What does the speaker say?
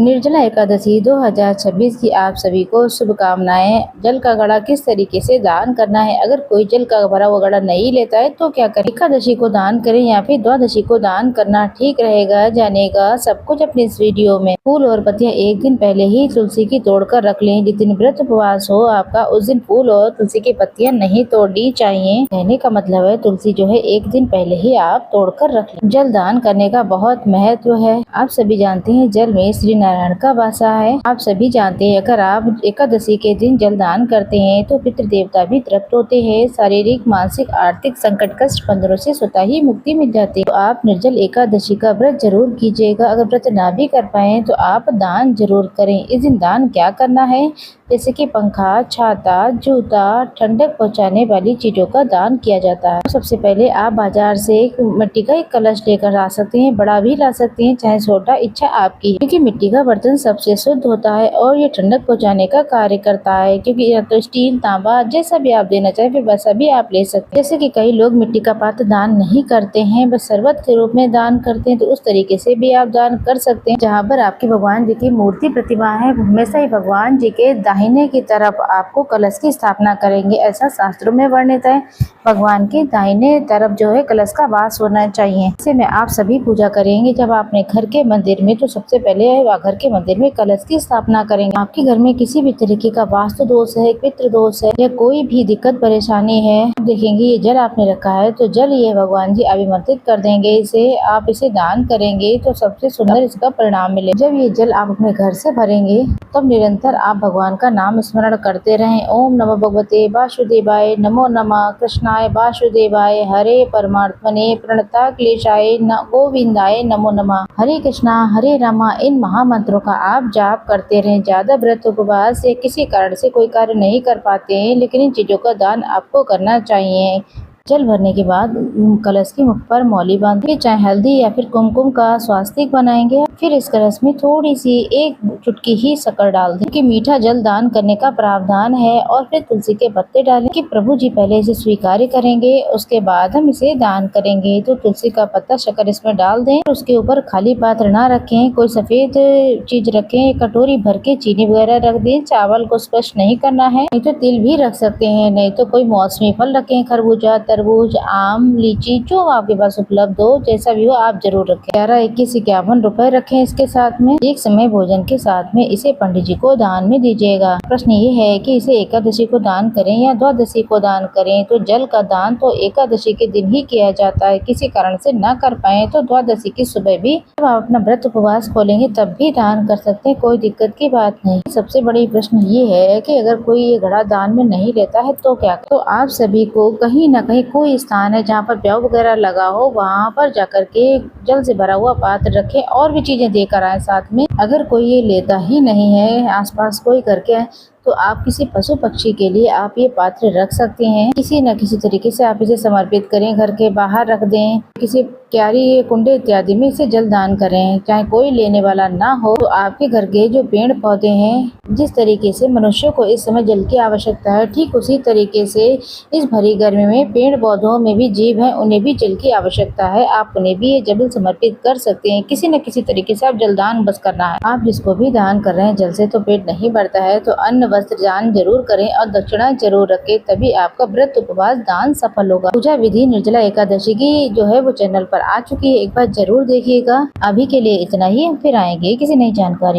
निर्जला एकादशी 2026 की आप सभी को शुभकामनाएं। जल का घड़ा किस तरीके से दान करना है, अगर कोई जल का भरा हुआ घड़ा नहीं लेता है तो क्या करें। एकादशी को दान करें या फिर द्वादशी को दान करना ठीक रहेगा, जानेगा सब कुछ अपनी इस वीडियो में। फूल और पत्तियां एक दिन पहले ही तुलसी की तोड़कर रख लें। जिस दिन व्रत उपवास हो आपका उस दिन फूल और तुलसी की पत्तियां नहीं तोड़नी चाहिए। कहने का मतलब है तुलसी जो है एक दिन पहले ही आप तोड़कर रख लें। जल दान करने का बहुत महत्व है। आप सभी जानते हैं जल में श्री नारायण का वासा है। आप सभी जानते हैं अगर आप एकादशी के दिन जल दान करते हैं तो पितृ देवता भी तृप्त होते हैं। शारीरिक, मानसिक, आर्थिक संकट कष्ट बंधनों से स्वतः ही मुक्ति मिल जाती है। तो आप निर्जल एकादशी का व्रत जरूर कीजिएगा। अगर व्रत ना भी कर पाए तो आप दान जरूर करें। इस दिन दान क्या करना है, जैसे कि पंखा, छाता, जूता, ठंडक पहुंचाने वाली चीजों का दान किया जाता है। सबसे पहले आप बाजार से एक मिट्टी का एक कलश लेकर आ सकते हैं। बड़ा भी ला सकते हैं, चाहे छोटा, इच्छा आपकी है। क्योंकि मिट्टी का बर्तन सबसे शुद्ध होता है और ये ठंडक पहुंचाने का कार्य करता है। क्योंकि या तो स्टील, तांबा, जैसा भी आप देना चाहे फिर वैसा भी आप ले सकते हैं। जैसे कि कई लोग मिट्टी का पात्र दान नहीं करते हैं, बस शरबत के रूप में दान करते हैं, तो उस तरीके से भी आप दान कर सकते हैं। जहाँ पर आपकी भगवान जी की मूर्ति प्रतिमा है, हमेशा ही भगवान जी के दाहिने की तरफ आपको कलश की स्थापना करेंगे, ऐसा शास्त्रों में वर्णित है। भगवान के दाहिने तरफ जो है कलश का वास होना चाहिए। ऐसे में आप सभी पूजा करेंगे जब आप अपने घर के मंदिर में, तो सबसे पहले घर के मंदिर में कलश की स्थापना करेंगे। आपके घर में किसी भी तरीके का वास्तु दोष है, पितृ दोष है या कोई भी दिक्कत परेशानी है, देखेंगे ये जल आपने रखा है तो जल ये भगवान जी अभिमंत्रित कर देंगे। इसे आप इसे दान करेंगे तो सबसे सुंदर इसका परिणाम मिले। जब ये जल आप अपने घर से भरेंगे तब निरंतर आप भगवान का नाम स्मरण करते रहें। ओम नमो भगवते वासुदेवाय, नमो नमः कृष्णाय वासुदेवाय, हरे परमात्मने प्रणता क्लेशाय गोविंदाय नमो नमः। हरे कृष्णा हरे रामा, इन महामंत्रों का आप जाप करते रहें। ज्यादा व्रत उपवास या किसी कारण से कोई कार्य नहीं कर पाते हैं, लेकिन इन चीजों का दान आपको करना चाहिए। जल भरने के बाद कलश के मुख पर मौली बांधिए, चाहे हल्दी या फिर कुमकुम का स्वास्तिक बनाएंगे। फिर इस कलश में थोड़ी सी एक चुटकी ही शक्कर डाल दें कि मीठा जल दान करने का प्रावधान है। और फिर तुलसी के पत्ते डालें कि प्रभु जी पहले इसे स्वीकार करेंगे, उसके बाद हम इसे दान करेंगे। तो तुलसी का पत्ता, शक्कर इसमें डाल दें। उसके ऊपर खाली पात्र ना रखें, कोई सफेद चीज रखें। कटोरी भर के चीनी वगैरह रख दें। चावल को स्पर्श नहीं करना है, नहीं तो तिल भी रख सकते हैं, नहीं तो कोई मौसमी फल रखें, खरबूजा, तरबूज, आम, लीची, जो आपके पास उपलब्ध हो, जैसा भी हो आप जरूर रखें। 11, 21, 51 रुपए रखें इसके साथ में। एक समय भोजन के साथ में इसे पंडित जी को दान में दीजिएगा। प्रश्न ये है कि इसे एकादशी को दान करें या द्वादशी को दान करें। तो जल का दान तो एकादशी के दिन ही किया जाता है। किसी कारण से न कर पाए तो द्वादशी की सुबह भी जब आप अपना व्रत उपवास खोलेंगे तब भी दान कर सकते हैं, कोई दिक्कत की बात नहीं। सबसे बड़ी प्रश्न ये है कि अगर कोई ये घड़ा दान में नहीं लेता है तो क्या। तो आप सभी को कहीं न कहीं कोई स्थान है जहाँ पर प्याऊ वगैरह लगा हो, वहाँ पर जाकर के जल से भरा हुआ पात्र रखें और भी चीजें देकर आए साथ में। अगर कोई ये लेता ही नहीं है, आसपास कोई करके, तो आप किसी पशु पक्षी के लिए आप ये पात्र रख सकते हैं। किसी न किसी तरीके से आप इसे समर्पित करें, घर के बाहर रख दें, किसी क्यारी, कुंडे इत्यादि में इसे जल दान करें। चाहे कोई लेने वाला ना हो तो आपके घर के जो पेड़ पौधे हैं, जिस तरीके से मनुष्यों को इस समय जल की आवश्यकता है, ठीक उसी तरीके से इस भरी गर्मी में पेड़ पौधों में भी जीव है, उन्हें भी जल की आवश्यकता है। आप उन्हें भी ये जल समर्पित कर सकते हैं। किसी न किसी तरीके से आप जल दान बस करना है। आप जिसको भी दान कर रहे हैं, जल से तो पेट नहीं भरता है, तो अन्न वस्त्र दान जरूर करें और दक्षिणा जरूर रखें, तभी आपका व्रत उपवास दान सफल होगा। पूजा विधि निर्जला एकादशी की जो है वो चैनल पर आ चुकी है, एक बार जरूर देखिएगा। अभी के लिए इतना ही, फिर आएंगे किसी नई जानकारी।